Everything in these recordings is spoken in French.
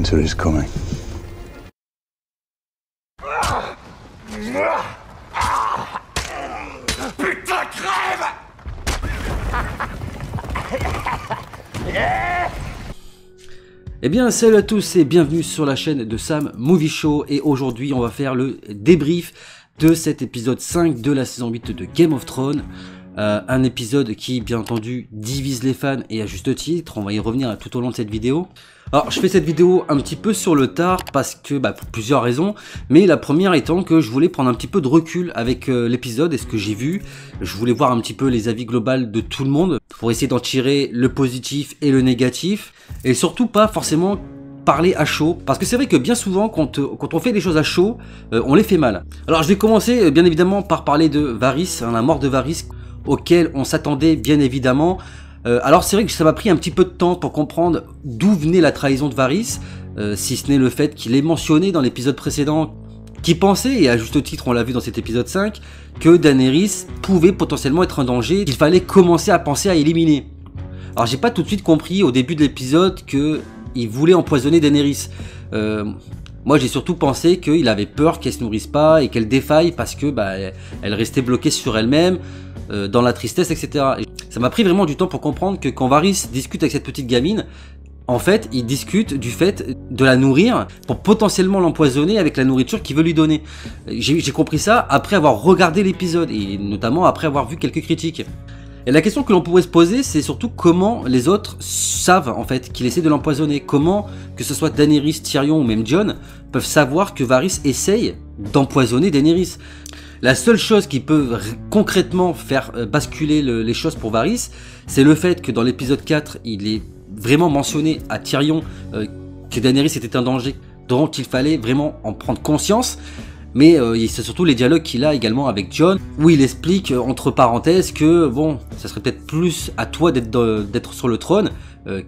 winter is coming. Putain, crève! Eh bien salut à tous et bienvenue sur la chaîne de Sam Movie Show, et aujourd'hui on va faire le débrief de cet épisode 5 de la saison 8 de Game of Thrones. Un épisode qui bien entendu divise les fans et à juste titre, on va y revenir tout au long de cette vidéo. Alors je fais cette vidéo un petit peu sur le tard parce que pour plusieurs raisons, mais la première étant que je voulais prendre un petit peu de recul avec l'épisode et ce que j'ai vu. Je voulais voir un petit peu les avis globaux de tout le monde pour essayer d'en tirer le positif et le négatif, et surtout pas forcément parler à chaud, parce que c'est vrai que bien souvent quand on fait des choses à chaud, on les fait mal. Alors je vais commencer bien évidemment par parler de Varys, la mort de Varys, auquel on s'attendait bien évidemment. Alors c'est vrai que ça m'a pris un petit peu de temps pour comprendre d'où venait la trahison de Varys, si ce n'est le fait qu'il ait mentionné dans l'épisode précédent qu'il pensait, et à juste titre on l'a vu dans cet épisode 5, que Daenerys pouvait potentiellement être un danger qu'il fallait commencer à penser à éliminer. Alors j'ai pas tout de suite compris au début de l'épisode qu'il voulait empoisonner Daenerys. Moi j'ai surtout pensé qu'il avait peur qu'elle se nourrisse pas et qu'elle défaille parce que elle restait bloquée sur elle-même, dans la tristesse, etc. Et ça m'a pris vraiment du temps pour comprendre que quand Varys discute avec cette petite gamine, en fait il discute du fait de la nourrir pour potentiellement l'empoisonner avec la nourriture qu'il veut lui donner. J'ai compris ça après avoir regardé l'épisode et notamment après avoir vu quelques critiques. Et la question que l'on pourrait se poser, c'est surtout comment les autres savent en fait qu'il essaie de l'empoisonner. Comment, que ce soit Daenerys, Tyrion ou même Jon, peuvent savoir que Varys essaye d'empoisonner Daenerys. La seule chose qui peut concrètement faire basculer les choses pour Varys, c'est le fait que dans l'épisode 4, il est vraiment mentionné à Tyrion que Daenerys était un danger dont il fallait vraiment en prendre conscience. Mais c'est surtout les dialogues qu'il a également avec Jon, où il explique entre parenthèses que bon, ça serait peut-être plus à toi d'être sur le trône,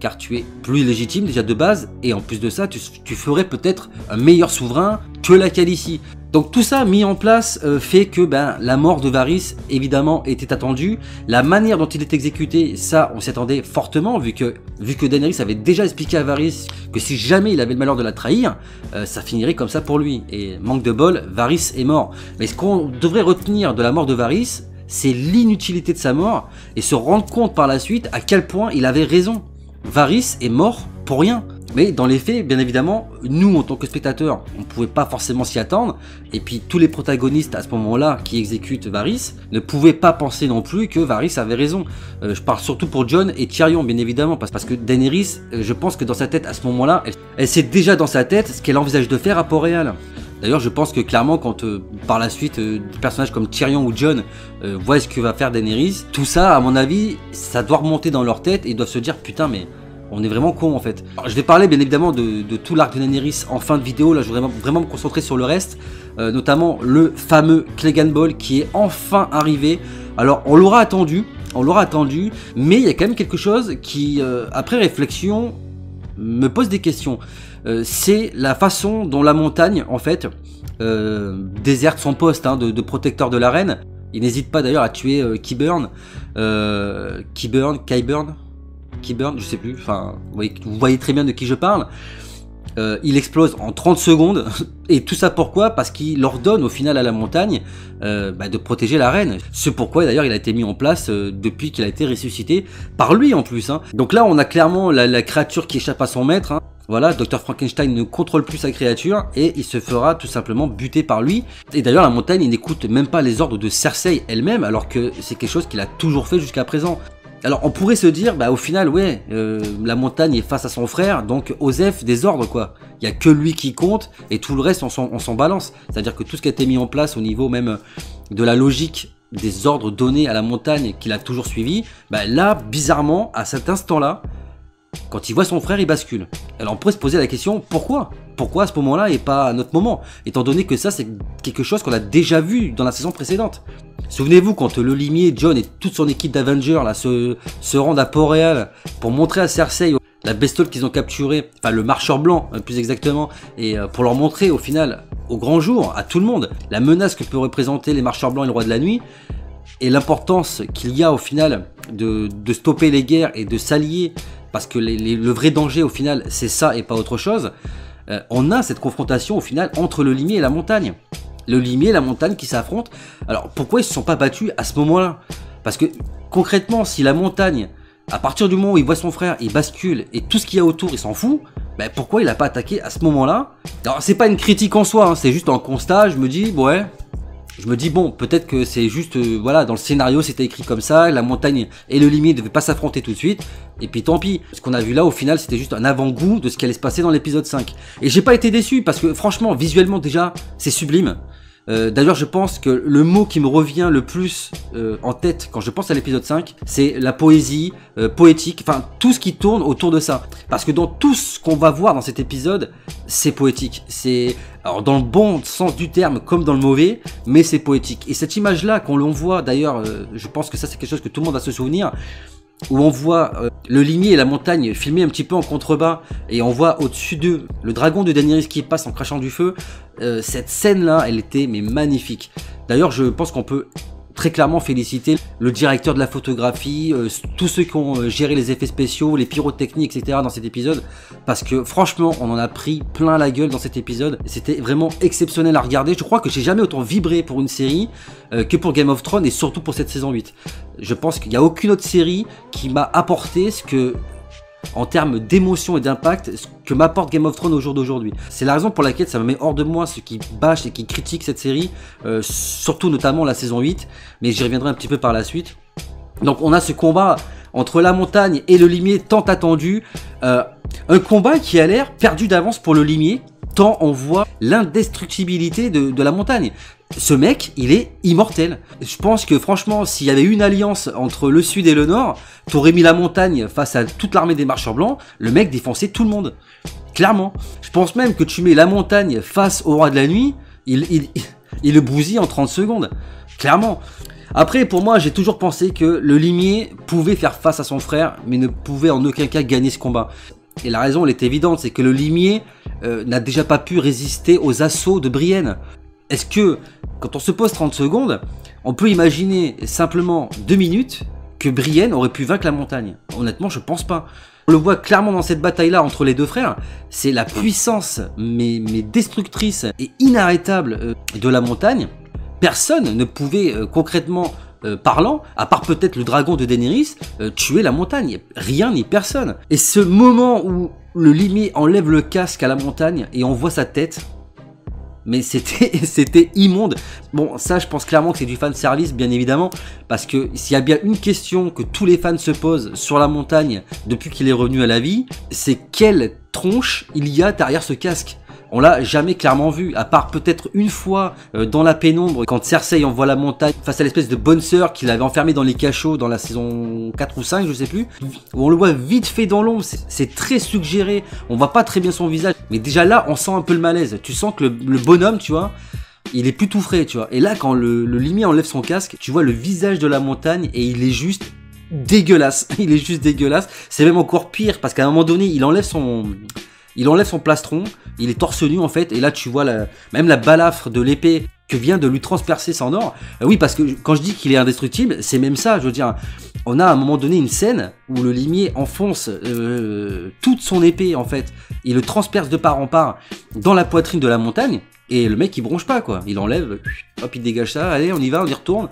car tu es plus légitime déjà de base, et en plus de ça, tu ferais peut-être un meilleur souverain que la Khaleesi. Donc tout ça mis en place fait que la mort de Varys évidemment était attendue. La manière dont il est exécuté, ça on s'y attendait fortement, vu que Daenerys avait déjà expliqué à Varys que si jamais il avait le malheur de la trahir, ça finirait comme ça pour lui. Et manque de bol, Varys est mort. Mais ce qu'on devrait retenir de la mort de Varys, c'est l'inutilité de sa mort, et se rendre compte par la suite à quel point il avait raison. Varys est mort pour rien. Mais dans les faits, bien évidemment, nous en tant que spectateurs, on ne pouvait pas forcément s'y attendre. Et puis tous les protagonistes à ce moment-là qui exécutent Varys ne pouvaient pas penser non plus que Varys avait raison. Je parle surtout pour Jon et Tyrion, bien évidemment, parce que Daenerys, je pense que dans sa tête à ce moment-là, elle sait déjà dans sa tête ce qu'elle envisage de faire à Port-Réal. D'ailleurs, je pense que clairement, quand par la suite, des personnages comme Tyrion ou Jon voient ce que va faire Daenerys, tout ça, à mon avis, ça doit remonter dans leur tête et ils doivent se dire putain, mais on est vraiment con en fait. Alors, je vais parler bien évidemment de tout l'arc de Daenerys en fin de vidéo. Là je voudrais vraiment me concentrer sur le reste, notamment le fameux Clegane Ball qui est enfin arrivé. Alors on l'aura attendu, mais il y a quand même quelque chose qui, après réflexion, me pose des questions. C'est la façon dont la montagne en fait déserte son poste de protecteur de la reine. Il n'hésite pas d'ailleurs à tuer Qyburn, je sais plus, enfin, vous voyez très bien de qui je parle. Il explose en 30 secondes, et tout ça pourquoi? Parce qu'il ordonne au final à la montagne de protéger la reine. C'est pourquoi d'ailleurs il a été mis en place depuis qu'il a été ressuscité par lui en plus. Donc là on a clairement la créature qui échappe à son maître. Voilà, Dr Frankenstein ne contrôle plus sa créature et il se fera tout simplement buter par lui. Et d'ailleurs la montagne il n'écoute même pas les ordres de Cersei elle-même, alors que c'est quelque chose qu'il a toujours fait jusqu'à présent. Alors on pourrait se dire, au final, ouais, la montagne est face à son frère, donc Osef des ordres quoi. Il n'y a que lui qui compte et tout le reste on s'en balance. C'est-à-dire que tout ce qui a été mis en place au niveau même de la logique des ordres donnés à la montagne qu'il a toujours suivi, là, bizarrement, à cet instant-là, quand il voit son frère, il bascule. Alors on pourrait se poser la question, pourquoi? Pourquoi à ce moment-là et pas à un autre moment? Étant donné que ça, c'est quelque chose qu'on a déjà vu dans la saison précédente. Souvenez-vous quand le limier, Jon et toute son équipe d'Avengers se rendent à Port-Réal pour montrer à Cersei la bestiole qu'ils ont capturée, enfin le marcheur blanc plus exactement, et pour leur montrer au final, au grand jour, à tout le monde, la menace que peut représenter les marcheurs blancs et le roi de la nuit, et l'importance qu'il y a au final de stopper les guerres et de s'allier parce que le vrai danger au final c'est ça et pas autre chose, on a cette confrontation au final entre le limier et la montagne. Le limier et la montagne qui s'affrontent. Alors pourquoi ils se sont pas battus à ce moment-là? Parce que concrètement, si la montagne, à partir du moment où il voit son frère, il bascule et tout ce qu'il y a autour, il s'en fout, ben pourquoi il a pas attaqué à ce moment-là? Alors c'est pas une critique en soi, hein, c'est juste un constat, je me dis, ouais, bon, peut-être que c'est juste, voilà, dans le scénario c'était écrit comme ça, la montagne et le limier ne devaient pas s'affronter tout de suite, et puis tant pis. Ce qu'on a vu là, au final, c'était juste un avant-goût de ce qui allait se passer dans l'épisode 5. Et j'ai pas été déçu, parce que franchement, visuellement déjà, c'est sublime. D'ailleurs je pense que le mot qui me revient le plus en tête quand je pense à l'épisode 5, c'est la poésie, poétique, enfin tout ce qui tourne autour de ça. Parce que dans tout ce qu'on va voir dans cet épisode, c'est poétique. C'est alors dans le bon sens du terme comme dans le mauvais, mais c'est poétique. Et cette image là qu'on l'on voit d'ailleurs, je pense que ça c'est quelque chose que tout le monde va se souvenir, où on voit le limier et la montagne filmés un petit peu en contrebas, et on voit au-dessus d'eux le dragon de Daenerys qui passe en crachant du feu. Cette scène là, elle était mais magnifique. D'ailleurs je pense qu'on peut très clairement féliciter le directeur de la photographie, tous ceux qui ont géré les effets spéciaux, les pyrotechnies, etc. dans cet épisode, parce que franchement on en a pris plein la gueule dans cet épisode. C'était vraiment exceptionnel à regarder. Je crois que j'ai jamais autant vibré pour une série que pour Game of Thrones, et surtout pour cette saison 8. Je pense qu'il n'y a aucune autre série qui m'a apporté ce que, en termes d'émotion et d'impact, ce que m'apporte Game of Thrones au jour d'aujourd'hui. C'est la raison pour laquelle ça me met hors de moi ceux qui bâchent et qui critiquent cette série, surtout notamment la saison 8, mais j'y reviendrai un petit peu par la suite. Donc on a ce combat entre la montagne et le limier tant attendu, un combat qui a l'air perdu d'avance pour le limier, tant on voit l'indestructibilité de la montagne. Ce mec, il est immortel. Je pense que franchement, s'il y avait une alliance entre le sud et le nord, t'aurais mis la montagne face à toute l'armée des marcheurs blancs, le mec défonçait tout le monde. Clairement. Je pense même que tu mets la montagne face au roi de la nuit, il le bousille en 30 secondes. Clairement. Après, pour moi, j'ai toujours pensé que le limier pouvait faire face à son frère, mais ne pouvait en aucun cas gagner ce combat. Et la raison, elle est évidente, c'est que le limier n'a déjà pas pu résister aux assauts de Brienne. Est-ce que, quand on se pose 30 secondes, on peut imaginer simplement 2 minutes que Brienne aurait pu vaincre la montagne? Honnêtement, je pense pas. On le voit clairement dans cette bataille-là entre les deux frères, c'est la puissance, mais destructrice et inarrêtable de la montagne. Personne ne pouvait concrètement parlant, à part peut-être le dragon de Daenerys, tuer la montagne. Rien ni personne. Et ce moment où le limier enlève le casque à la montagne et on voit sa tête, mais c'était immonde. Bon, ça je pense clairement que c'est du fan service, bien évidemment, parce que s'il y a bien une question que tous les fans se posent sur la montagne depuis qu'il est revenu à la vie, c'est quelle tronche il y a derrière ce casque. On l'a jamais clairement vu, à part peut-être une fois dans la pénombre, quand Cersei envoie la montagne face à l'espèce de bonne sœur qu'il avait enfermé dans les cachots dans la saison 4 ou 5, je sais plus, où on le voit vite fait dans l'ombre, c'est très suggéré, on voit pas très bien son visage, mais déjà là, on sent un peu le malaise, tu sens que le bonhomme, tu vois, il est plus tout frais, tu vois, et là, quand le limier enlève son casque, tu vois le visage de la montagne, et il est juste dégueulasse, il est juste dégueulasse, c'est même encore pire, parce qu'à un moment donné, il enlève son plastron, il est torse nu en fait, et là tu vois même la balafre de l'épée que vient de lui transpercer son or. Oui, parce que quand je dis qu'il est indestructible, c'est même ça, je veux dire, on a à un moment donné une scène où le limier enfonce toute son épée en fait, il le transperce de part en part dans la poitrine de la montagne, et le mec il bronche pas quoi, il enlève, hop il dégage ça, allez on y va, on y retourne,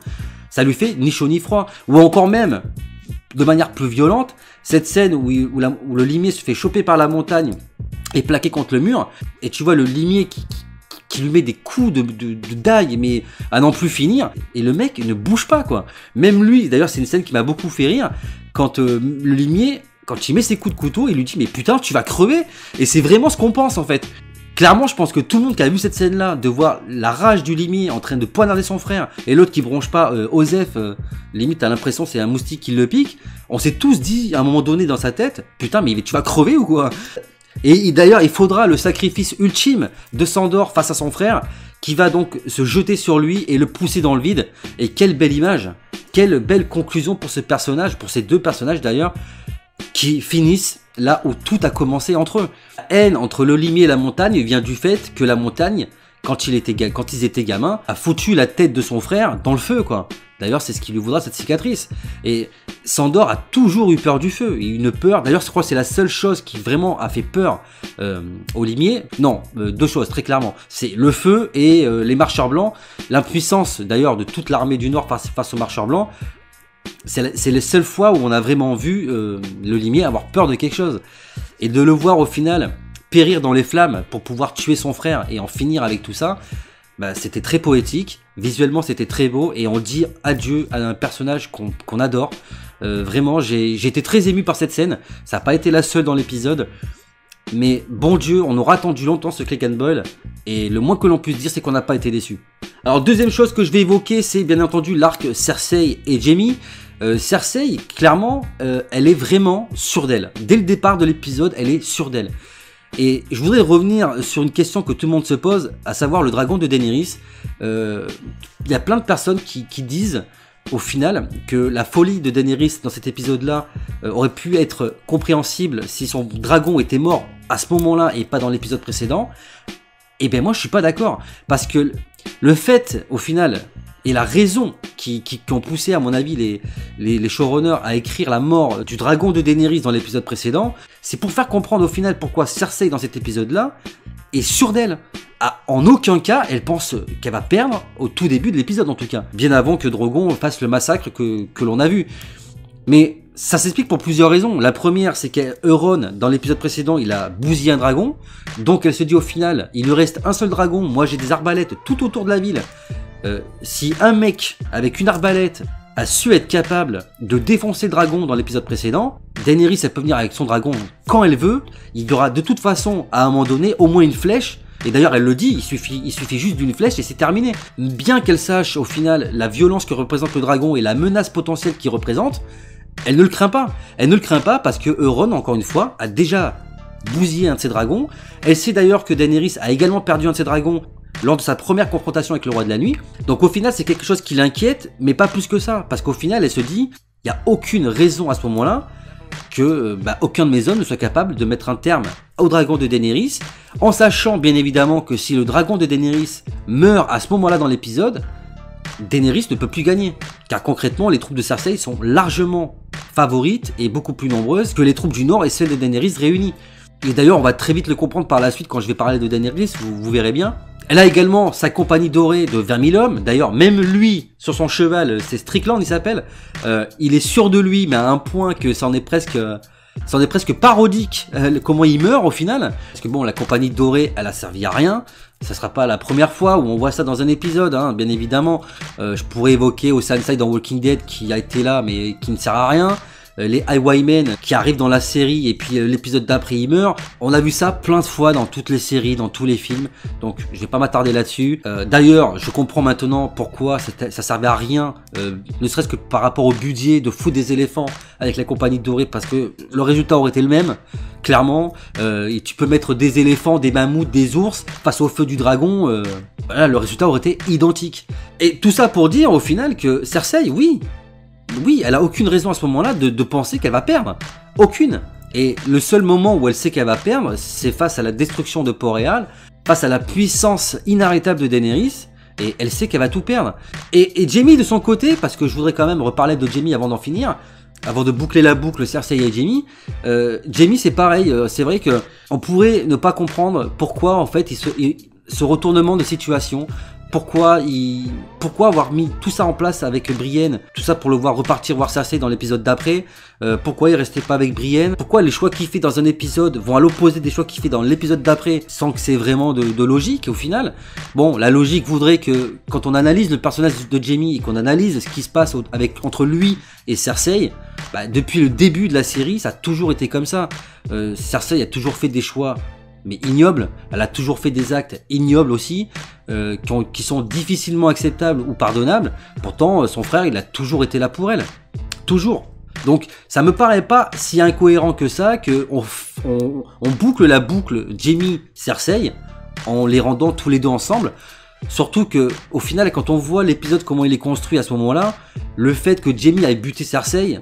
ça lui fait ni chaud ni froid. Ou encore même, de manière plus violente, cette scène où le limier se fait choper par la montagne et plaqué contre le mur, et tu vois le limier qui lui met des coups de dague, mais à n'en plus finir, et le mec ne bouge pas quoi. Même lui, d'ailleurs c'est une scène qui m'a beaucoup fait rire, quand le limier, quand il met ses coups de couteau, il lui dit mais putain tu vas crever, et c'est vraiment ce qu'on pense en fait. Clairement, je pense que tout le monde qui a vu cette scène-là, de voir la rage du limier en train de poignarder son frère, et l'autre qui bronche pas, Osef, limite t'as l'impression c'est un moustique qui le pique, on s'est tous dit à un moment donné dans sa tête, putain mais tu vas crever ou quoi? Et d'ailleurs, il faudra le sacrifice ultime de Sandor face à son frère, qui va donc se jeter sur lui et le pousser dans le vide. Et quelle belle image, quelle belle conclusion pour ce personnage, pour ces deux personnages d'ailleurs, qui finissent là où tout a commencé entre eux. La haine entre le limier et la montagne vient du fait que la montagne, quand ils étaient gamins, a foutu la tête de son frère dans le feu, quoi. D'ailleurs, c'est ce qui lui vaudra cette cicatrice. Et Sandor a toujours eu peur du feu, une peur, d'ailleurs je crois que c'est la seule chose qui vraiment a fait peur aux limiers. Non, deux choses très clairement, c'est le feu et les marcheurs blancs, l'impuissance d'ailleurs de toute l'armée du Nord face aux marcheurs blancs. C'est les seules fois où on a vraiment vu le limier avoir peur de quelque chose. Et de le voir au final périr dans les flammes pour pouvoir tuer son frère et en finir avec tout ça, bah, c'était très poétique, visuellement c'était très beau et on dit adieu à un personnage qu'on adore. Vraiment, j'ai été très ému par cette scène, ça n'a pas été la seule dans l'épisode, mais bon Dieu, on aura attendu longtemps ce Click and Boil et le moins que l'on puisse dire c'est qu'on n'a pas été déçu. Alors deuxième chose que je vais évoquer, c'est bien entendu l'arc Cersei et Jaime. Cersei, clairement, elle est vraiment sûre d'elle. Dès le départ de l'épisode, elle est sûre d'elle. Et je voudrais revenir sur une question que tout le monde se pose, à savoir le dragon de Daenerys. Il y a plein de personnes qui disent, au final, que la folie de Daenerys dans cet épisode-là aurait pu être compréhensible si son dragon était mort à ce moment-là et pas dans l'épisode précédent. Et bien moi je suis pas d'accord, parce que le fait, au final, et la raison qui ont poussé, à mon avis, les showrunners à écrire la mort du dragon de Daenerys dans l'épisode précédent, c'est pour faire comprendre au final pourquoi Cersei dans cet épisode-là est sûre d'elle. En aucun cas, elle pense qu'elle va perdre au tout début de l'épisode en tout cas, bien avant que Drogon fasse le massacre que l'on a vu. Mais ça s'explique pour plusieurs raisons. La première, c'est qu'Euron, dans l'épisode précédent, il a bousillé un dragon, donc elle se dit au final, il lui reste un seul dragon, moi j'ai des arbalètes tout autour de la ville. Si un mec avec une arbalète a su être capable de défoncer le dragon dans l'épisode précédent, Daenerys elle peut venir avec son dragon quand elle veut, il y aura de toute façon à un moment donné au moins une flèche, et d'ailleurs elle le dit, il suffit juste d'une flèche et c'est terminé. Bien qu'elle sache au final la violence que représente le dragon et la menace potentielle qu'il représente, elle ne le craint pas. Elle ne le craint pas parce que Euron, encore une fois, a déjà bousillé un de ses dragons. Elle sait d'ailleurs que Daenerys a également perdu un de ses dragons lors de sa première confrontation avec le roi de la nuit. Donc au final c'est quelque chose qui l'inquiète, mais pas plus que ça, parce qu'au final elle se dit, il n'y a aucune raison à ce moment-là que aucun de mes hommes ne soit capable de mettre un terme au dragon de Daenerys, en sachant bien évidemment que si le dragon de Daenerys meurt à ce moment-là dans l'épisode, Daenerys ne peut plus gagner, car concrètement les troupes de Cersei sont largement favorites et beaucoup plus nombreuses que les troupes du Nord et celles de Daenerys réunies. Et d'ailleurs on va très vite le comprendre par la suite quand je vais parler de Daenerys, vous verrez bien. Elle a également sa compagnie dorée de 20 000 hommes. D'ailleurs, même lui, sur son cheval, c'est Strickland, il s'appelle. Il est sûr de lui, mais à un point que c'en est presque parodique comment il meurt au final. Parce que bon, la compagnie dorée, elle a servi à rien. Ça sera pas la première fois où on voit ça dans un épisode, hein, bien évidemment. Je pourrais évoquer Oceanside dans Walking Dead qui a été là, mais qui ne sert à rien. Les Highwaymen qui arrivent dans la série et puis l'épisode d'après il meurt. On a vu ça plein de fois dans toutes les séries, dans tous les films, donc je vais pas m'attarder là-dessus. D'ailleurs je comprends maintenant pourquoi ça servait à rien, ne serait-ce que par rapport au budget de foutre des éléphants avec la compagnie dorée, parce que le résultat aurait été le même, clairement. Et tu peux mettre des éléphants, des mammouths, des ours face au feu du dragon, voilà, le résultat aurait été identique. Et tout ça pour dire au final que Cersei, oui, elle a aucune raison à ce moment-là de penser qu'elle va perdre. Aucune. Et le seul moment où elle sait qu'elle va perdre, c'est face à la destruction de Port-Réal, face à la puissance inarrêtable de Daenerys, et elle sait qu'elle va tout perdre. Et Jaime de son côté, parce que je voudrais quand même reparler de Jaime avant d'en finir, avant de boucler la boucle Cersei et Jaime, Jaime c'est pareil, c'est vrai que on pourrait ne pas comprendre pourquoi en fait ce retournement de situation. Pourquoi avoir mis tout ça en place avec Brienne, tout ça pour le voir repartir voir Cersei dans l'épisode d'après, pourquoi il restait pas avec Brienne, pourquoi les choix qu'il fait dans un épisode vont à l'opposé des choix qu'il fait dans l'épisode d'après sans que c'est vraiment de logique au final. Bon, la logique voudrait que quand on analyse le personnage de Jaime et qu'on analyse ce qui se passe entre lui et Cersei, depuis le début de la série ça a toujours été comme ça. Cersei a toujours fait des choix mais ignoble, elle a toujours fait des actes ignobles aussi, qui sont difficilement acceptables ou pardonnables. Pourtant, son frère, il a toujours été là pour elle. Toujours. Donc, ça me paraît pas si incohérent que ça, que on boucle la boucle Jaime-Cersei, en les rendant tous les deux ensemble. Surtout que, au final, quand on voit l'épisode, comment il est construit à ce moment-là, le fait que Jaime ait buté Cersei,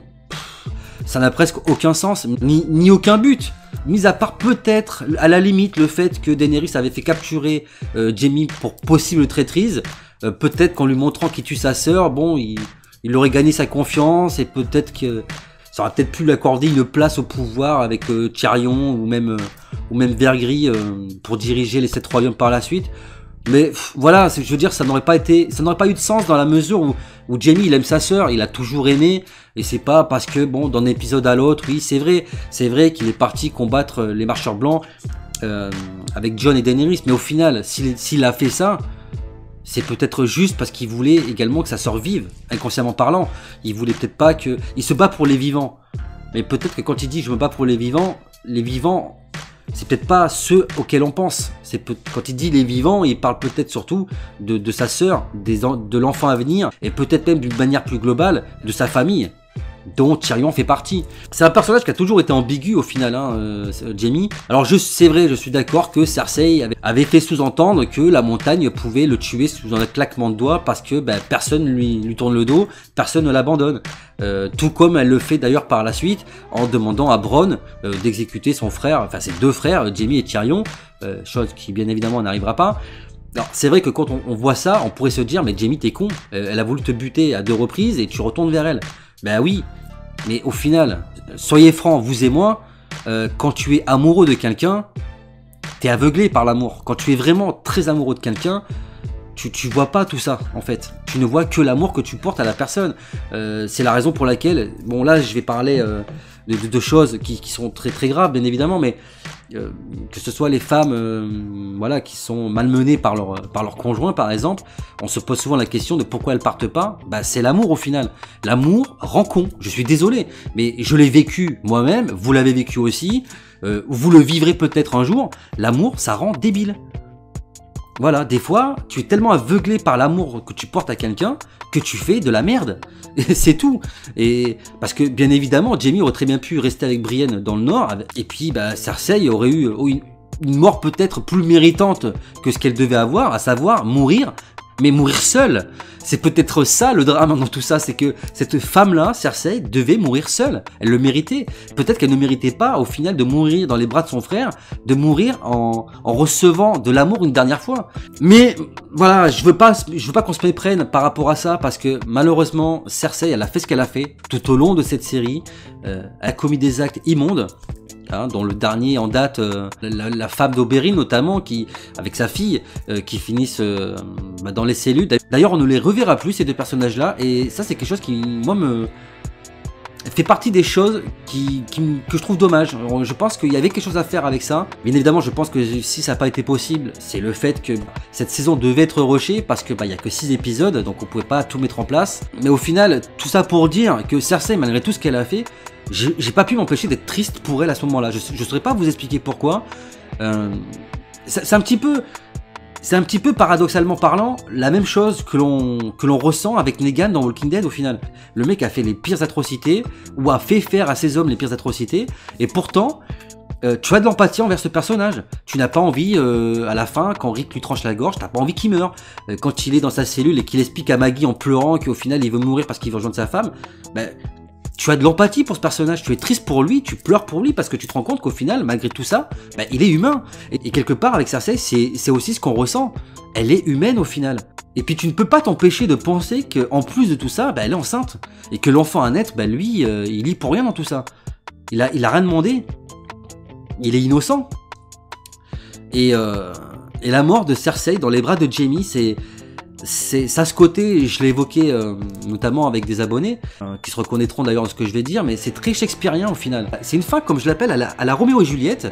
ça n'a presque aucun sens, ni aucun but. Mis à part peut-être, à la limite, le fait que Daenerys avait fait capturer Jaime pour possible traîtrise. Peut-être qu'en lui montrant qu'il tue sa sœur, bon, il il aurait gagné sa confiance et peut-être que ça aurait peut-être pu lui accorder une place au pouvoir avec Tyrion ou même Vergris pour diriger les 7 royaumes par la suite. Mais voilà, je veux dire, ça n'aurait pas eu de sens dans la mesure où Jaime il aime sa sœur, il a toujours aimé, et c'est pas parce que bon, d'un épisode à l'autre, oui c'est vrai qu'il est parti combattre les marcheurs blancs avec Jon et Daenerys, mais au final, s'il a fait ça, c'est peut-être juste parce qu'il voulait également que sa sœur vive, inconsciemment parlant. Il voulait peut-être pas que... Il se bat pour les vivants. Mais peut-être que quand il dit « je me bats pour les vivants », c'est peut-être pas ceux auxquels on pense. Quand il dit les vivants, il parle peut-être surtout de sa sœur, de l'enfant à venir, et peut-être même d'une manière plus globale, de sa famille, dont Tyrion fait partie. C'est un personnage qui a toujours été ambigu au final, Jaime. Alors c'est vrai, je suis d'accord que Cersei avait fait sous-entendre que la montagne pouvait le tuer sous un claquement de doigts parce que personne lui tourne le dos, personne ne l'abandonne. Tout comme elle le fait d'ailleurs par la suite en demandant à Bronn d'exécuter son frère, enfin ses 2 frères, Jaime et Tyrion, chose qui bien évidemment n'arrivera pas. Alors c'est vrai que quand on voit ça, on pourrait se dire mais Jaime t'es con, elle a voulu te buter à 2 reprises et tu retournes vers elle. Ben oui, mais au final, soyez francs, vous et moi, quand tu es amoureux de quelqu'un, t'es aveuglé par l'amour. Quand tu es vraiment très amoureux de quelqu'un, tu vois pas tout ça en fait. Tu ne vois que l'amour que tu portes à la personne. C'est la raison pour laquelle, bon là je vais parler de choses qui sont très très graves bien évidemment, mais que ce soit les femmes voilà, qui sont malmenées par leur conjoint par exemple, on se pose souvent la question de pourquoi elles partent pas. C'est l'amour au final. L'amour rend con, je suis désolé, mais je l'ai vécu moi-même, vous l'avez vécu aussi, vous le vivrez peut-être un jour. L'amour ça rend débile. Voilà, des fois, tu es tellement aveuglé par l'amour que tu portes à quelqu'un que tu fais de la merde. Et c'est tout. Et parce que, bien évidemment, Jaime aurait très bien pu rester avec Brienne dans le Nord. Et puis, Cersei aurait eu une mort peut-être plus méritante que ce qu'elle devait avoir, à savoir mourir, mais mourir seule. C'est peut-être ça le drame dans tout ça, c'est que cette femme-là, Cersei, devait mourir seule. Elle le méritait. Peut-être qu'elle ne méritait pas, au final, de mourir dans les bras de son frère, de mourir en recevant de l'amour une dernière fois. Mais voilà, je veux pas qu'on se méprenne par rapport à ça, parce que malheureusement, Cersei, elle a fait ce qu'elle a fait tout au long de cette série. Elle a commis des actes immondes. Dont le dernier en date, la femme d'Oberyn notamment, avec sa fille, qui finissent dans les cellules. D'ailleurs, on ne les reverra plus, ces 2 personnages-là, et ça c'est quelque chose qui, moi, fait partie des choses que je trouve dommage. Je pense qu'il y avait quelque chose à faire avec ça. Bien évidemment, je pense que si ça n'a pas été possible, c'est le fait que cette saison devait être rushée, parce que il y a que 6 épisodes, donc on pouvait pas tout mettre en place. Mais au final, tout ça pour dire que Cersei, malgré tout ce qu'elle a fait, j'ai pas pu m'empêcher d'être triste pour elle à ce moment-là. Je saurais pas vous expliquer pourquoi. C'est un petit peu paradoxalement parlant la même chose que l'on ressent avec Negan dans Walking Dead au final. Le mec a fait les pires atrocités ou a fait faire à ses hommes les pires atrocités, et pourtant tu as de l'empathie envers ce personnage. Tu n'as pas envie à la fin, quand Rick lui tranche la gorge, t'as pas envie qu'il meure. Quand il est dans sa cellule et qu'il explique à Maggie en pleurant qu'au final il veut mourir parce qu'il veut rejoindre sa femme, tu as de l'empathie pour ce personnage, tu es triste pour lui, tu pleures pour lui, parce que tu te rends compte qu'au final, malgré tout ça, il est humain. Et quelque part, avec Cersei, c'est aussi ce qu'on ressent. Elle est humaine au final. Et puis tu ne peux pas t'empêcher de penser qu'en plus de tout ça, elle est enceinte. Et que l'enfant à naître, lui, il y pour rien dans tout ça. Il a rien demandé. Il est innocent. Et la mort de Cersei dans les bras de Jaime, ça ce côté, je l'ai évoqué notamment avec des abonnés qui se reconnaîtront d'ailleurs dans ce que je vais dire, mais c'est très shakespearien au final. C'est une fin, comme je l'appelle, à la Roméo et Juliette,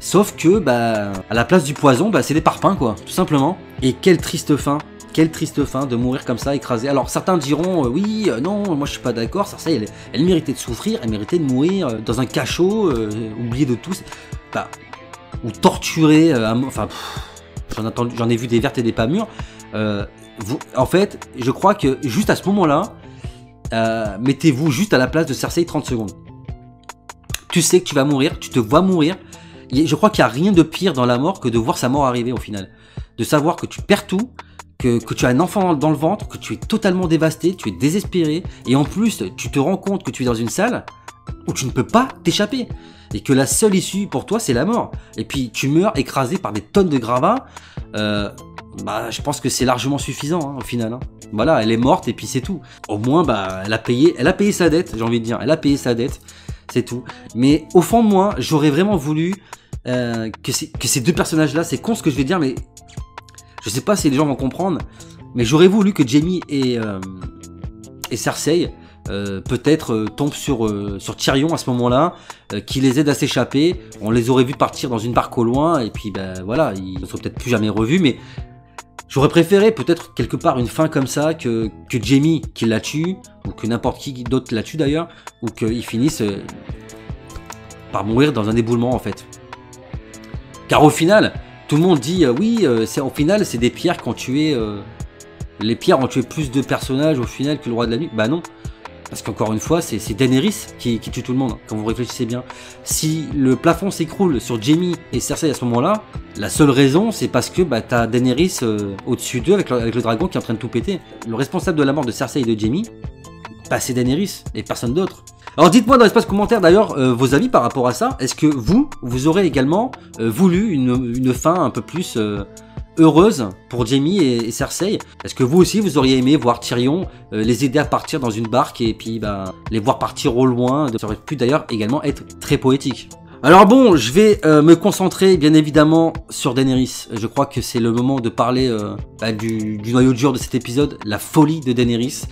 sauf que à la place du poison, c'est des parpaings quoi, tout simplement. Et quelle triste fin de mourir comme ça, écrasé. Alors certains diront oui, non, moi je suis pas d'accord, Cersei elle méritait de souffrir, elle méritait de mourir dans un cachot, oublié de tous, ou torturée, j'en ai vu des vertes et des pas mûres. En fait, je crois que juste à ce moment-là, mettez-vous juste à la place de Cersei 30 secondes. Tu sais que tu vas mourir, tu te vois mourir. Je crois qu'il n'y a rien de pire dans la mort que de voir sa mort arriver au final. De savoir que tu perds tout, que tu as un enfant dans le ventre, que tu es totalement dévasté, tu es désespéré, et en plus, tu te rends compte que tu es dans une salle où tu ne peux pas t'échapper. Et que la seule issue pour toi, c'est la mort. Et puis, tu meurs écrasé par des tonnes de gravats. bah je pense que c'est largement suffisant hein, au final. Hein. Voilà, elle est morte et puis c'est tout. Au moins, bah elle a payé sa dette, j'ai envie de dire. Elle a payé sa dette, c'est tout. Mais au fond de moi, j'aurais vraiment voulu que ces deux personnages-là, c'est con ce que je vais dire, mais je sais pas si les gens vont comprendre, mais j'aurais voulu que Jaime et Cersei peut-être tombent sur Tyrion à ce moment-là, qui les aide à s'échapper. On les aurait vus partir dans une barque au loin, et puis ben voilà, ils ne seront peut-être plus jamais revus, mais j'aurais préféré peut-être quelque part une fin comme ça, que Jaime qui la tue, ou que n'importe qui d'autre la tue d'ailleurs, ou qu'ils finissent par mourir dans un éboulement en fait. Car au final, tout le monde dit oui, au final c'est des pierres qui ont tué... les pierres ont tué plus de personnages au final que le roi de la nuit. Bah non. Parce qu'encore une fois, c'est Daenerys qui tue tout le monde, quand vous réfléchissez bien. Si le plafond s'écroule sur Jaime et Cersei à ce moment-là, la seule raison, c'est parce que bah, t'as Daenerys au-dessus d'eux avec le dragon qui est en train de tout péter. Le responsable de la mort de Cersei et de Jaime, bah, c'est Daenerys et personne d'autre. Alors dites-moi dans l'espace commentaire d'ailleurs vos avis par rapport à ça. Est-ce que vous aurez également voulu une fin un peu plus... heureuse pour Jaime et Cersei? Est-ce que vous aussi vous auriez aimé voir Tyrion les aider à partir dans une barque et puis bah, les voir partir au loin? Ça aurait pu d'ailleurs également être très poétique. Alors bon, je vais me concentrer bien évidemment sur Daenerys. Je crois que c'est le moment de parler du noyau dur de cet épisode, la folie de Daenerys.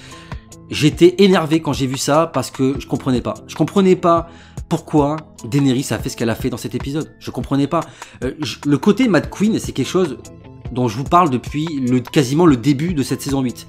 J'étais énervé quand j'ai vu ça parce que je comprenais pas. Je comprenais pas pourquoi Daenerys a fait ce qu'elle a fait dans cet épisode. Je comprenais pas. Le côté Mad Queen, c'est quelque chose dont je vous parle depuis quasiment le début de cette saison 8.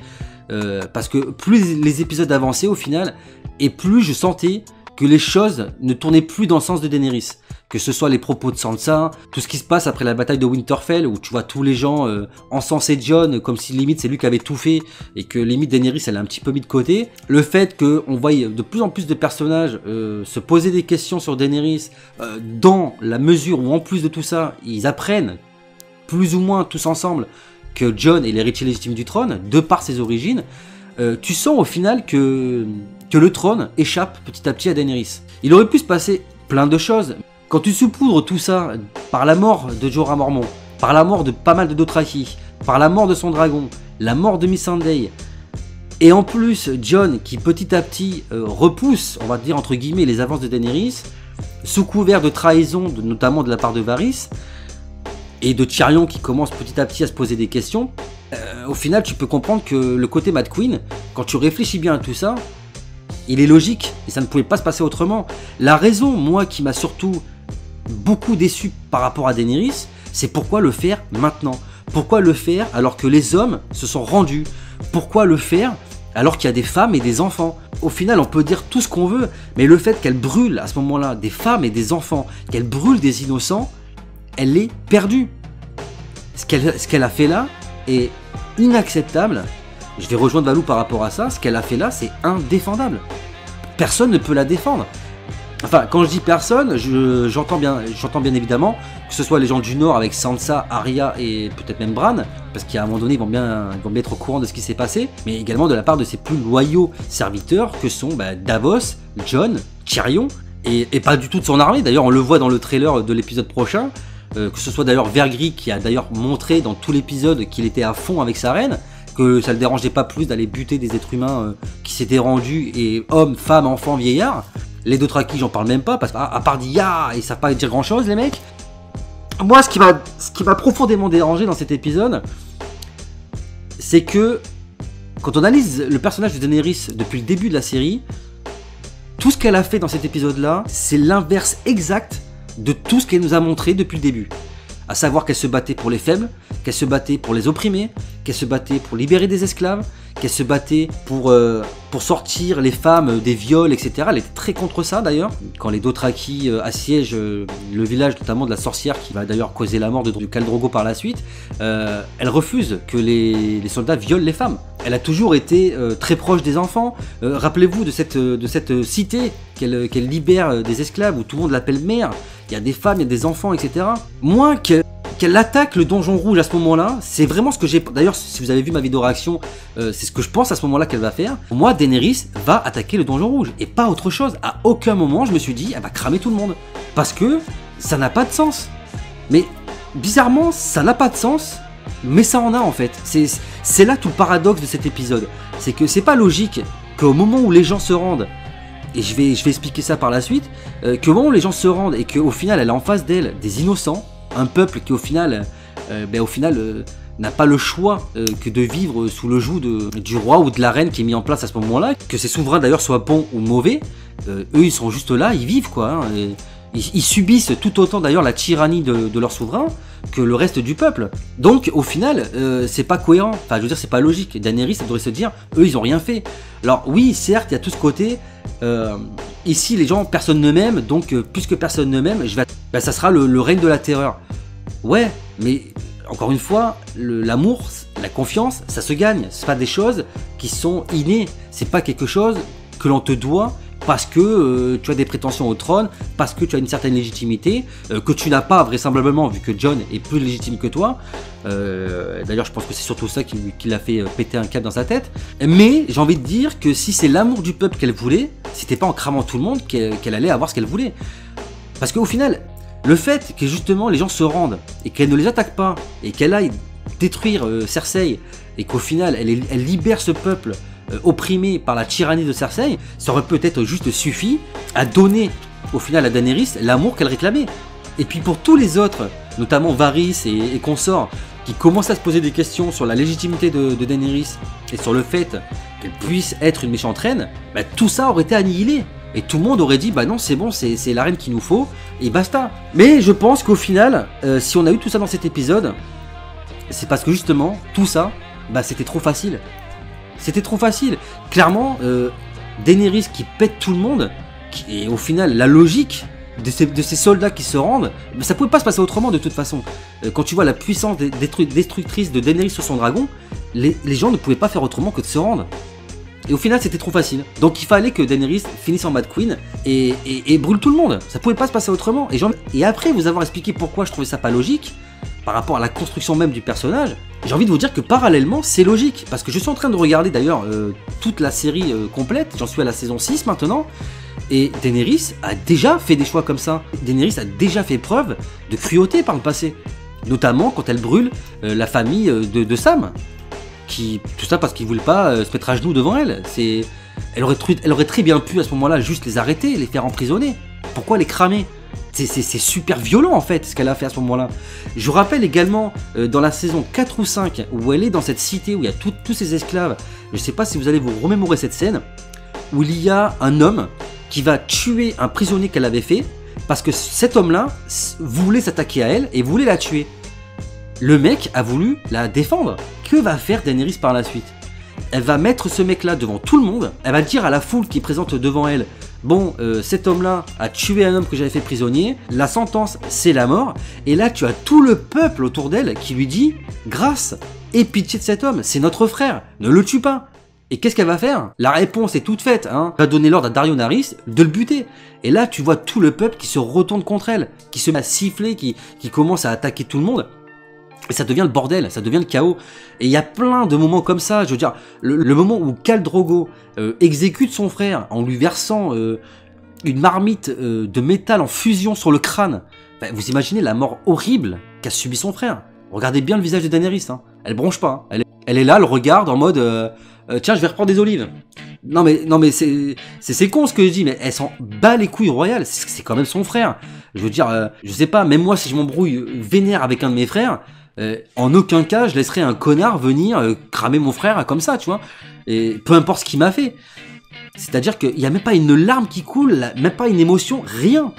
Parce que plus les épisodes avançaient au final, et plus je sentais que les choses ne tournaient plus dans le sens de Daenerys. Que ce soit les propos de Sansa, tout ce qui se passe après la bataille de Winterfell, où tu vois tous les gens encenser Jon comme si limite c'est lui qui avait tout fait, et que limite Daenerys elle a un petit peu mis de côté. Le fait qu'on voit de plus en plus de personnages se poser des questions sur Daenerys, dans la mesure où en plus de tout ça, ils apprennent plus ou moins tous ensemble que Jon est l'héritier légitime du trône, de par ses origines, tu sens au final que le trône échappe petit à petit à Daenerys. Il aurait pu se passer plein de choses. Quand tu saupoudres tout ça par la mort de Jorah Mormont, par la mort de pas mal de Dothraki, par la mort de son dragon, la mort de Missandei, et en plus Jon qui petit à petit repousse, on va dire entre guillemets, les avances de Daenerys, sous couvert de trahison, notamment de la part de Varys, et de Tyrion qui commence petit à petit à se poser des questions, au final tu peux comprendre que le côté Mad Queen, quand tu réfléchis bien à tout ça, il est logique, et ça ne pouvait pas se passer autrement. La raison, moi, qui m'a surtout beaucoup déçu par rapport à Daenerys, c'est pourquoi le faire maintenant? Pourquoi le faire alors que les hommes se sont rendus? Pourquoi le faire alors qu'il y a des femmes et des enfants? Au final, on peut dire tout ce qu'on veut, mais le fait qu'elle brûle à ce moment-là des femmes et des enfants, qu'elle brûle des innocents, elle est perdue. Ce qu'elle a fait là est inacceptable. Je vais rejoindre Valou par rapport à ça. Ce qu'elle a fait là, c'est indéfendable. Personne ne peut la défendre. Enfin, quand je dis personne, j'entends bien évidemment que ce soit les gens du Nord avec Sansa, Arya et peut-être même Bran, parce qu'à un moment donné, ils vont bien être au courant de ce qui s'est passé, mais également de la part de ses plus loyaux serviteurs que sont Davos, Jon, Tyrion, et pas du tout de son armée. D'ailleurs, on le voit dans le trailer de l'épisode prochain, que ce soit d'ailleurs Vergris qui a d'ailleurs montré dans tout l'épisode qu'il était à fond avec sa reine, que ça le dérangeait pas plus d'aller buter des êtres humains qui s'étaient rendus, et hommes, femmes, enfants, vieillards. Les Dothraki, j'en parle même pas, parce qu'à part dire ya, ils savent pas dire grand chose, les mecs. Moi, ce qui m'a profondément dérangé dans cet épisode, c'est que quand on analyse le personnage de Daenerys depuis le début de la série, tout ce qu'elle a fait dans cet épisode-là, c'est l'inverse exact de tout ce qu'elle nous a montré depuis le début. À savoir qu'elle se battait pour les faibles, qu'elle se battait pour les opprimés, qu'elle se battait pour libérer des esclaves, qu'elle se battait pour sortir les femmes des viols, etc. Elle était très contre ça d'ailleurs. Quand les Dothraki assiègent le village, notamment de la sorcière qui va d'ailleurs causer la mort du Khal Drogo par la suite, elle refuse que les soldats violent les femmes. Elle a toujours été très proche des enfants. Rappelez-vous de cette cité qu'elle libère des esclaves, où tout le monde l'appelle mère. Il y a des femmes, il y a des enfants, etc. Moi, qu'elle attaque le donjon rouge à ce moment-là, c'est vraiment ce que j'ai... D'ailleurs, si vous avez vu ma vidéo réaction, c'est ce que je pense à ce moment-là qu'elle va faire. Pour moi, Daenerys va attaquer le donjon rouge, et pas autre chose. À aucun moment, je me suis dit, elle va cramer tout le monde. Parce que ça n'a pas de sens. Mais bizarrement, ça n'a pas de sens. mais ça en a en fait. C'est là tout le paradoxe de cet épisode. C'est que c'est pas logique qu'au moment où les gens se rendent, et je vais expliquer ça par la suite, qu'au moment où les gens se rendent et qu'au final elle a en face d'elle des innocents, un peuple qui au final n'a pas le choix que de vivre sous le joug du roi ou de la reine qui est mis en place à ce moment-là, que ces souverains d'ailleurs soient bons ou mauvais, eux ils sont juste là, ils vivent quoi, hein, et ils subissent tout autant d'ailleurs la tyrannie de leur souverain que le reste du peuple. Donc au final, c'est pas cohérent, enfin je veux dire c'est pas logique. Daenerys ça devrait se dire, eux ils ont rien fait. Alors oui certes il y a tout ce côté, ici les gens personne ne m'aime, donc puisque personne ne m'aime, ça sera le règne de la terreur. Ouais, mais encore une fois, l'amour, la confiance, ça se gagne. C'est pas des choses qui sont innées. C'est pas quelque chose que l'on te doit parce que tu as des prétentions au trône, parce que tu as une certaine légitimité, que tu n'as pas vraisemblablement vu que Jon est plus légitime que toi. D'ailleurs, je pense que c'est surtout ça qui l'a fait péter un câble dans sa tête. Mais j'ai envie de dire que si c'est l'amour du peuple qu'elle voulait, c'était pas en cramant tout le monde qu'elle allait avoir ce qu'elle voulait. Parce qu'au final, le fait que justement les gens se rendent et qu'elle ne les attaque pas et qu'elle aille détruire Cersei et qu'au final elle libère ce peuple opprimé par la tyrannie de Cersei, ça aurait peut-être juste suffi à donner au final à Daenerys l'amour qu'elle réclamait. Et puis pour tous les autres, notamment Varys et consorts, qui commencent à se poser des questions sur la légitimité de Daenerys et sur le fait qu'elle puisse être une méchante reine, bah, tout ça aurait été annihilé. Et tout le monde aurait dit, bah non c'est bon, c'est la reine qu'il nous faut, et basta. Mais je pense qu'au final, si on a eu tout ça dans cet épisode, c'est parce que justement, tout ça, bah c'était trop facile. C'était trop facile. Clairement, Daenerys qui pète tout le monde, et au final, la logique de ces soldats qui se rendent, bah, ça pouvait pas se passer autrement de toute façon. Quand tu vois la puissance destructrice de Daenerys sur son dragon, les gens ne pouvaient pas faire autrement que de se rendre. Et au final c'était trop facile. Donc il fallait que Daenerys finisse en Mad Queen et brûle tout le monde. Ça pouvait pas se passer autrement. Et après vous avoir expliqué pourquoi je trouvais ça pas logique, par rapport à la construction même du personnage, j'ai envie de vous dire que parallèlement c'est logique. Parce que je suis en train de regarder d'ailleurs toute la série complète, j'en suis à la saison 6 maintenant. Et Daenerys a déjà fait des choix comme ça. Daenerys a déjà fait preuve de cruauté par le passé. Notamment quand elle brûle la famille de Sam. Tout ça parce qu'il voulait pas se mettre à genoux devant elle. Elle aurait très bien pu à ce moment-là juste les arrêter, les faire emprisonner. Pourquoi les cramer? C'est super violent en fait ce qu'elle a fait à ce moment-là. Je vous rappelle également dans la saison 4 ou 5 où elle est dans cette cité où il y a tous ces esclaves. Je sais pas si vous allez vous remémorer cette scène où il y a un homme qui va tuer un prisonnier qu'elle avait fait parce que cet homme-là voulait s'attaquer à elle et voulait la tuer. Le mec a voulu la défendre. Que va faire Daenerys par la suite? Elle va mettre ce mec-là devant tout le monde. Elle va dire à la foule qui est présente devant elle, bon, cet homme-là a tué un homme que j'avais fait prisonnier. La sentence, c'est la mort. Et là, tu as tout le peuple autour d'elle qui lui dit, grâce et pitié de cet homme, c'est notre frère, ne le tue pas. Et qu'est-ce qu'elle va faire? La réponse est toute faite, hein. Elle va donner l'ordre à Daario Naharis de le buter. Et là, tu vois tout le peuple qui se retourne contre elle, qui se met à siffler, qui commence à attaquer tout le monde. Et ça devient le bordel, ça devient le chaos. Et il y a plein de moments comme ça, je veux dire, le moment où Khal Drogo exécute son frère en lui versant une marmite de métal en fusion sur le crâne. Bah, vous imaginez la mort horrible qu'a subi son frère. Regardez bien le visage de Daenerys, hein. Elle bronche pas, hein. Elle est là, elle regarde en mode tiens, je vais reprendre des olives. Non mais c'est con ce que je dis, mais elle s'en bat les couilles royales, c'est quand même son frère. Je veux dire, je sais pas, même moi si je m'embrouille vénère avec un de mes frères, en aucun cas je laisserai un connard venir cramer mon frère comme ça, tu vois. Et peu importe ce qu'il m'a fait. C'est-à-dire qu'il n'y a même pas une larme qui coule, même pas une émotion, rien.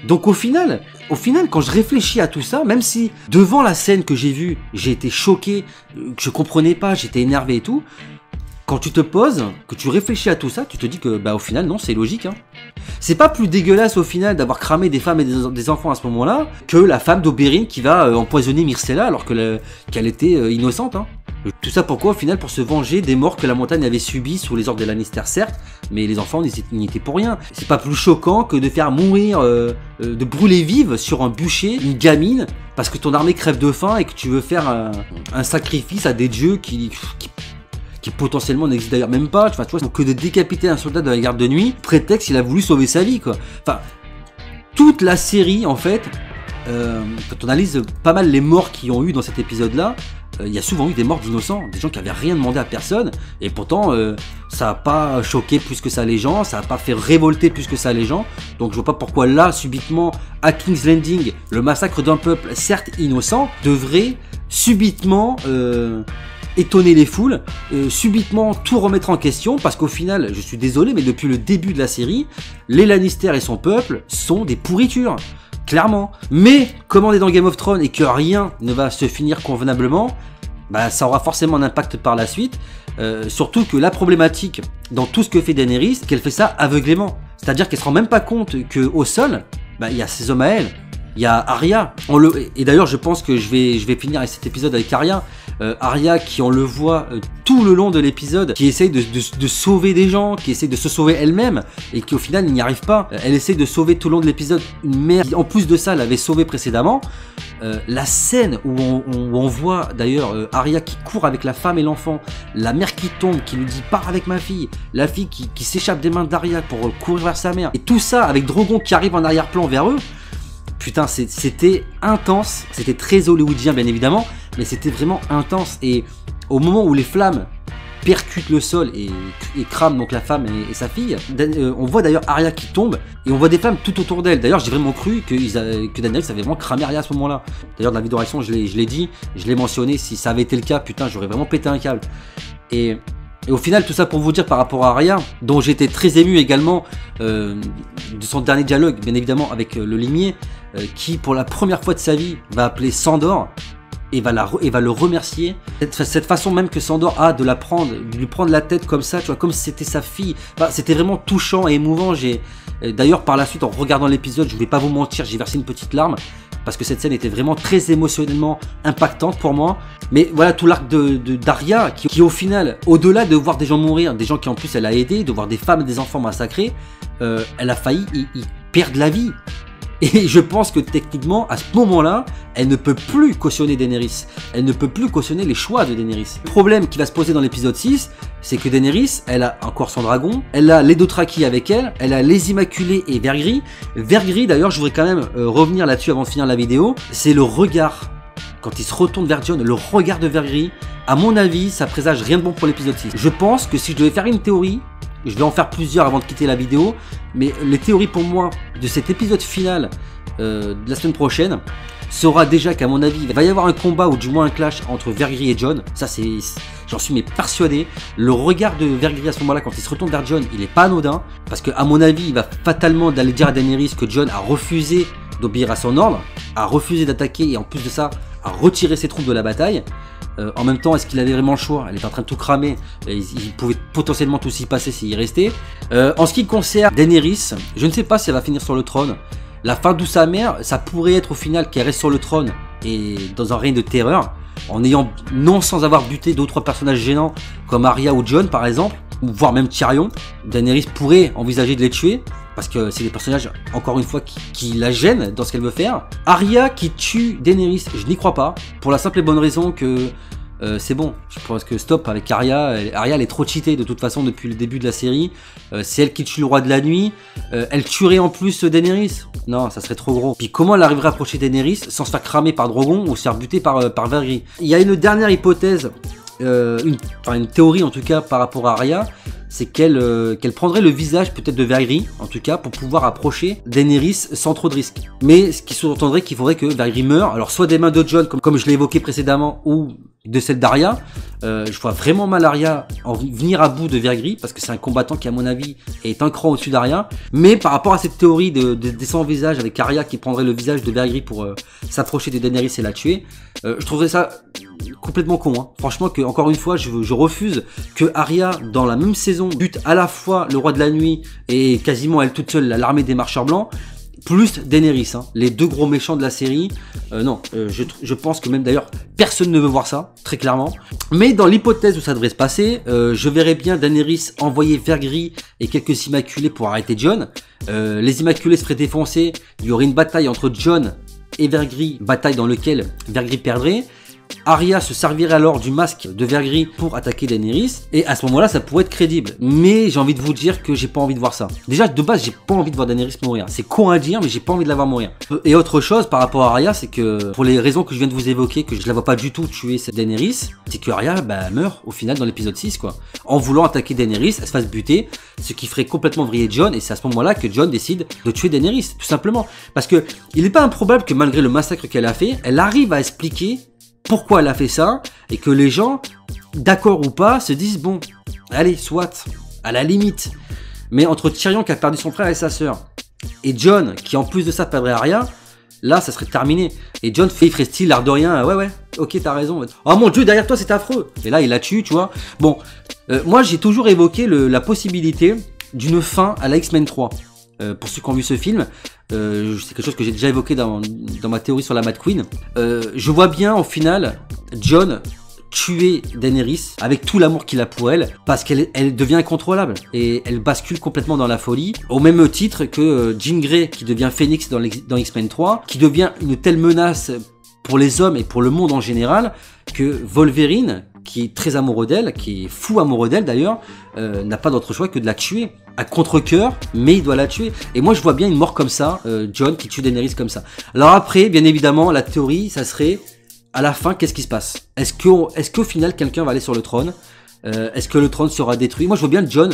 Donc au final, quand je réfléchis à tout ça, même si devant la scène que j'ai vue, j'ai été choqué, que je comprenais pas, j'étais énervé et tout, quand tu te poses, que tu réfléchis à tout ça, tu te dis que bah au final non, c'est logique, hein. C'est pas plus dégueulasse au final d'avoir cramé des femmes et des enfants à ce moment-là que la femme d'Oberyn qui va empoisonner Myrcella alors qu'elle était innocente, hein. Tout ça pourquoi au final? Pour se venger des morts que la montagne avait subies sous les ordres des Lannister, certes, mais les enfants n'y étaient pour rien. C'est pas plus choquant que de faire mourir, de brûler vive sur un bûcher une gamine parce que ton armée crève de faim et que tu veux faire un sacrifice à des dieux qui potentiellement n'existe d'ailleurs même pas, enfin, tu vois, que de décapiter un soldat de la garde de nuit, prétexte il a voulu sauver sa vie, quoi. Enfin, toute la série, en fait, quand on analyse pas mal les morts qu'ils ont eu dans cet épisode-là, il y a souvent eu des morts d'innocents, des gens qui avaient rien demandé à personne, et pourtant ça n'a pas choqué plus que ça les gens, ça n'a pas fait révolter plus que ça les gens. Donc je vois pas pourquoi là, subitement, à King's Landing, le massacre d'un peuple certes innocent devrait subitement étonner les foules, subitement tout remettre en question, parce qu'au final, je suis désolé, mais depuis le début de la série, les Lannister et son peuple sont des pourritures, clairement. Mais comme on est dans Game of Thrones et que rien ne va se finir convenablement, bah ça aura forcément un impact par la suite, surtout que la problématique dans tout ce que fait Daenerys, qu'elle fait ça aveuglément. C'est-à-dire qu'elle se rend même pas compte qu'au sol, bah, il y a ses hommes à elle. Il y a Arya, et d'ailleurs je pense que je vais finir cet épisode avec Arya. Arya qui on le voit tout le long de l'épisode, qui essaye de sauver des gens, qui essaye de se sauver elle-même, et qui au final n'y arrive pas. Elle essaye de sauver tout le long de l'épisode une mère qui en plus de ça l'avait sauvée précédemment. La scène où on voit d'ailleurs Arya qui court avec la femme et l'enfant, la mère qui tombe, qui lui dit pars avec ma fille, la fille qui s'échappe des mains d'Arya pour courir vers sa mère, et tout ça avec Drogon qui arrive en arrière-plan vers eux. Putain, c'était intense, c'était très hollywoodien bien évidemment, mais c'était vraiment intense. Et au moment où les flammes percutent le sol et crament donc la femme et sa fille, on voit d'ailleurs Arya qui tombe et on voit des flammes tout autour d'elle. D'ailleurs, j'ai vraiment cru que Daenerys avait vraiment cramé Arya à ce moment-là. D'ailleurs, dans la vidéo réaction, je l'ai dit, je l'ai mentionné, si ça avait été le cas, putain, j'aurais vraiment pété un câble. Et au final, tout ça pour vous dire par rapport à Arya, dont j'étais très ému également de son dernier dialogue, bien évidemment, avec le limier, qui pour la première fois de sa vie va appeler Sandor et va le remercier. Cette façon même que Sandor a de lui prendre la tête comme ça, tu vois, comme si c'était sa fille. Enfin, c'était vraiment touchant et émouvant. D'ailleurs, par la suite, en regardant l'épisode, je ne vais pas vous mentir, j'ai versé une petite larme. Parce que cette scène était vraiment très émotionnellement impactante pour moi. Mais voilà, tout l'arc d'Arya, qui au final, au-delà de voir des gens mourir, des gens qui en plus elle a aidé, de voir des femmes et des enfants massacrés, elle a failli y perdre la vie. Et je pense que techniquement, à ce moment-là, elle ne peut plus cautionner Daenerys. Elle ne peut plus cautionner les choix de Daenerys. Le problème qui va se poser dans l'épisode 6, c'est que Daenerys, elle a encore son dragon, elle a les Dothraki avec elle, elle a les Immaculés et Vergris. Vergris, d'ailleurs, je voudrais quand même revenir là-dessus avant de finir la vidéo, c'est le regard. Quand il se retourne vers Jon, le regard de Vergris, à mon avis, ça présage rien de bon pour l'épisode 6. Je pense que si je devais faire une théorie, je vais en faire plusieurs avant de quitter la vidéo, mais les théories pour moi de cet épisode final de la semaine prochaine sera déjà qu'à mon avis, il va y avoir un combat ou du moins un clash entre Vergris et Jon. Ça, j'en suis mais persuadé. Le regard de Vergris à ce moment-là, quand il se retourne vers Jon, il est pas anodin, parce que à mon avis, il va fatalement d'aller dire à Daenerys que Jon a refusé d'obéir à son ordre, a refusé d'attaquer et en plus de ça, a retiré ses troupes de la bataille. En même temps, est-ce qu'il avait vraiment le choix? Elle est en train de tout cramer. Il pouvait potentiellement tout s'y passer s'il y restait. En ce qui concerne Daenerys, je ne sais pas si elle va finir sur le trône. La fin d'où sa mère, ça pourrait être au final qu'elle reste sur le trône et dans un règne de terreur, en ayant, non sans avoir buté 2 ou 3 personnages gênants comme Arya ou Jon par exemple, ou voire même Tyrion. Daenerys pourrait envisager de les tuer, parce que c'est des personnages, encore une fois, qui la gênent dans ce qu'elle veut faire. Arya qui tue Daenerys, je n'y crois pas, pour la simple et bonne raison que c'est bon, je pense que stop avec Arya. Arya elle est trop cheatée de toute façon depuis le début de la série. C'est elle qui tue le roi de la nuit. Elle tuerait en plus Daenerys. Non, ça serait trop gros. Puis comment elle arriverait à approcher Daenerys sans se faire cramer par Drogon ou se faire buter par Vergris? Il y a une dernière hypothèse, une théorie en tout cas par rapport à Arya, c'est qu'elle prendrait le visage peut-être de Vergris, en tout cas, pour pouvoir approcher Daenerys sans trop de risques. Mais ce qui sous-entendrait qu'il faudrait que Vergris meure, alors soit des mains de Jon, comme je l'ai évoqué précédemment, ou de celle d'Arya. Je vois vraiment mal Arya en venir à bout de Vergris, parce que c'est un combattant qui, à mon avis, est un cran au-dessus d'Arya. Mais par rapport à cette théorie de son visage, avec Arya qui prendrait le visage de Vergris pour s'approcher de Daenerys et la tuer, je trouverais ça complètement con, hein. Franchement, que encore une fois, je refuse que Arya, dans la même saison, bute à la fois le roi de la nuit et quasiment elle toute seule l'armée des marcheurs blancs, plus Daenerys, hein, les 2 gros méchants de la série. Non, je pense que même d'ailleurs personne ne veut voir ça, très clairement. Mais dans l'hypothèse où ça devrait se passer, je verrais bien Daenerys envoyer Vergris et quelques Immaculés pour arrêter Jon. Les Immaculés se feraient défoncer, il y aurait une bataille entre Jon et Vergris, bataille dans laquelle Vergris perdrait. Arya se servirait alors du masque de Vergris pour attaquer Daenerys, et à ce moment-là, ça pourrait être crédible. Mais j'ai envie de vous dire que j'ai pas envie de voir ça. Déjà, de base, j'ai pas envie de voir Daenerys mourir. C'est con à dire, mais j'ai pas envie de la voir mourir. Et autre chose par rapport à Arya, c'est que pour les raisons que je viens de vous évoquer, que je la vois pas du tout tuer cette Daenerys, c'est que Arya meurt au final dans l'épisode 6, quoi. En voulant attaquer Daenerys, elle se fasse buter, ce qui ferait complètement vriller Jon, et c'est à ce moment-là que Jon décide de tuer Daenerys, tout simplement. Parce que il n'est pas improbable que malgré le massacre qu'elle a fait, elle arrive à expliquer pourquoi elle a fait ça, et que les gens, d'accord ou pas, se disent bon, allez, soit, à la limite. Mais entre Tyrion qui a perdu son frère et sa sœur, et Jon qui en plus de ça perdrait Arya, là ça serait terminé. Et Jon ferait style, l'air de rien, ouais, ok, t'as raison. Oh mon dieu, derrière toi c'est affreux. Et là il la tue, tu vois. Bon, moi j'ai toujours évoqué la possibilité d'une fin à la X-Men 3. Pour ceux qui ont vu ce film, c'est quelque chose que j'ai déjà évoqué dans ma théorie sur la Mad Queen. Je vois bien au final Jon tuer Daenerys avec tout l'amour qu'il a pour elle, parce qu'elle devient incontrôlable et elle bascule complètement dans la folie, au même titre que Jean Grey qui devient Phoenix dans X-Men 3, qui devient une telle menace pour les hommes et pour le monde en général que Wolverine, qui est très amoureux d'elle, qui est fou amoureux d'elle d'ailleurs, n'a pas d'autre choix que de la tuer à contre-cœur, mais il doit la tuer. Et moi je vois bien une mort comme ça, Jon qui tue Daenerys comme ça. Alors après, bien évidemment, la théorie, ça serait à la fin, qu'est-ce qui se passe? Est-ce qu'au final quelqu'un va aller sur le trône? Est-ce que le trône sera détruit? Moi je vois bien Jon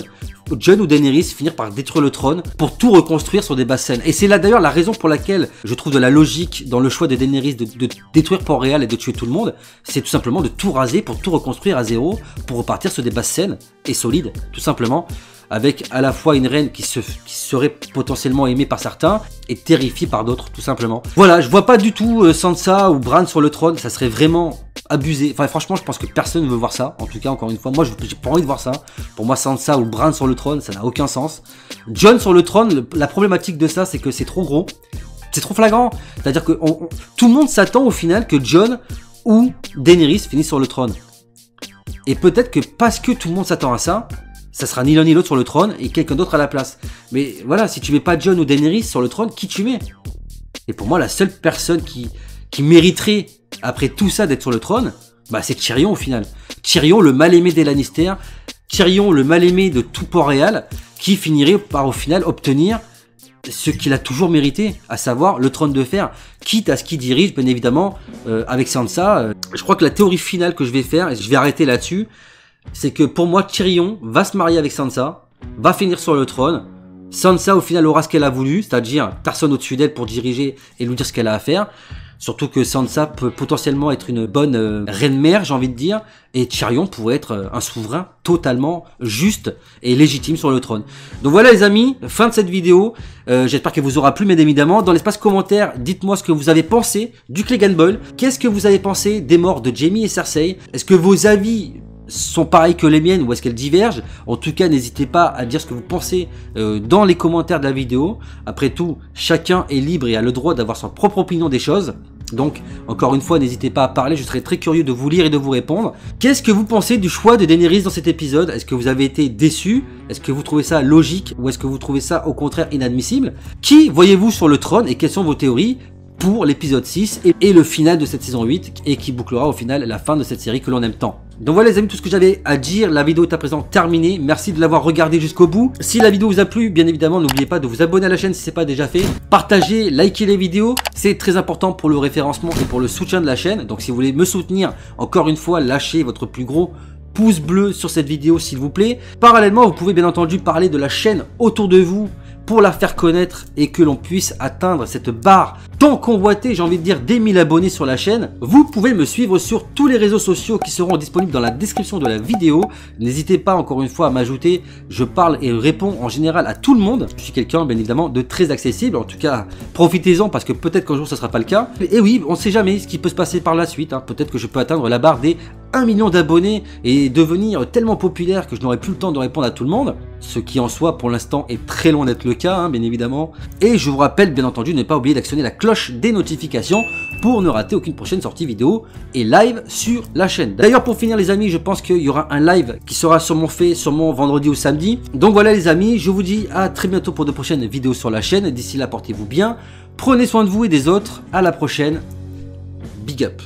ou Daenerys finir par détruire le trône pour tout reconstruire sur des basses scènes. Et c'est là d'ailleurs la raison pour laquelle je trouve de la logique dans le choix de Daenerys de détruire Port-Réal et de tuer tout le monde. C'est tout simplement de tout raser pour tout reconstruire à zéro, pour repartir sur des basses scènes et solides, tout simplement. Avec à la fois une reine qui serait potentiellement aimée par certains et terrifiée par d'autres, tout simplement. Voilà, je vois pas du tout Sansa ou Bran sur le trône, ça serait vraiment abusé. Enfin franchement, je pense que personne ne veut voir ça. En tout cas, encore une fois, moi j'ai pas envie de voir ça. Pour moi, Sansa ou Bran sur le trône, ça n'a aucun sens. Jon sur le trône, la problématique de ça, c'est que c'est trop gros, c'est trop flagrant. C'est-à-dire que tout le monde s'attend au final que Jon ou Daenerys finissent sur le trône. Et peut-être que parce que tout le monde s'attend à ça, ça sera ni l'un ni l'autre sur le trône et quelqu'un d'autre à la place. Mais voilà, si tu mets pas Jon ou Daenerys sur le trône, qui tu mets? Et pour moi, la seule personne qui mériterait, après tout ça, d'être sur le trône, c'est Tyrion au final. Tyrion, le mal-aimé des Lannister, Tyrion, le mal-aimé de tout Port-Réal, qui finirait par au final obtenir ce qu'il a toujours mérité, à savoir le trône de fer, quitte à ce qu'il dirige, bien évidemment, avec Sansa. Je crois que la théorie finale que je vais faire, et je vais arrêter là-dessus, c'est que pour moi, Tyrion va se marier avec Sansa, va finir sur le trône. Sansa, au final, aura ce qu'elle a voulu, c'est-à-dire personne au-dessus d'elle pour diriger et lui dire ce qu'elle a à faire. Surtout que Sansa peut potentiellement être une bonne reine-mère, j'ai envie de dire, et Tyrion pourrait être un souverain totalement juste et légitime sur le trône. Donc voilà les amis, fin de cette vidéo. J'espère qu'elle vous aura plu, bien évidemment. Dans l'espace commentaire, dites-moi ce que vous avez pensé du Clegane Bowl. Qu'est-ce que vous avez pensé des morts de Jaime et Cersei? Est-ce que vos avis sont pareilles que les miennes ou est-ce qu'elles divergent? En tout cas, n'hésitez pas à dire ce que vous pensez dans les commentaires de la vidéo. Après tout, chacun est libre et a le droit d'avoir sa propre opinion des choses. Donc, encore une fois, n'hésitez pas à parler, je serai très curieux de vous lire et de vous répondre. Qu'est-ce que vous pensez du choix de Daenerys dans cet épisode? Est-ce que vous avez été déçus? Est-ce que vous trouvez ça logique? Ou est-ce que vous trouvez ça au contraire inadmissible? Qui voyez-vous sur le trône et quelles sont vos théories pour l'épisode 6 et le final de cette saison 8 et qui bouclera au final la fin de cette série que l'on aime tant. Donc voilà les amis, tout ce que j'avais à dire, la vidéo est à présent terminée, merci de l'avoir regardé jusqu'au bout. Si la vidéo vous a plu, bien évidemment n'oubliez pas de vous abonner à la chaîne si ce n'est pas déjà fait, partagez, likez les vidéos, c'est très important pour le référencement et pour le soutien de la chaîne. Donc si vous voulez me soutenir, encore une fois, lâchez votre plus gros pouce bleu sur cette vidéo s'il vous plaît. Parallèlement, vous pouvez bien entendu parler de la chaîne autour de vous pour la faire connaître et que l'on puisse atteindre cette barre tant convoitée, j'ai envie de dire, des 1000 abonnés sur la chaîne. Vous pouvez me suivre sur tous les réseaux sociaux qui seront disponibles dans la description de la vidéo. N'hésitez pas encore une fois à m'ajouter, je parle et réponds en général à tout le monde. Je suis quelqu'un bien évidemment de très accessible, en tout cas profitez-en parce que peut-être qu'un jour ce ne sera pas le cas. Et oui, on ne sait jamais ce qui peut se passer par la suite, hein. Peut-être que je peux atteindre la barre des 1 million d'abonnés et devenir tellement populaire que je n'aurai plus le temps de répondre à tout le monde. Ce qui en soi pour l'instant est très loin d'être le cas, hein, bien évidemment. Et je vous rappelle bien entendu de ne pas oublier d'actionner la cloche des notifications pour ne rater aucune prochaine sortie vidéo et live sur la chaîne. D'ailleurs pour finir les amis, je pense qu'il y aura un live qui sera sûrement fait sûrement vendredi ou samedi. Donc voilà les amis, je vous dis à très bientôt pour de prochaines vidéos sur la chaîne. D'ici là portez-vous bien, prenez soin de vous et des autres, à la prochaine, big up.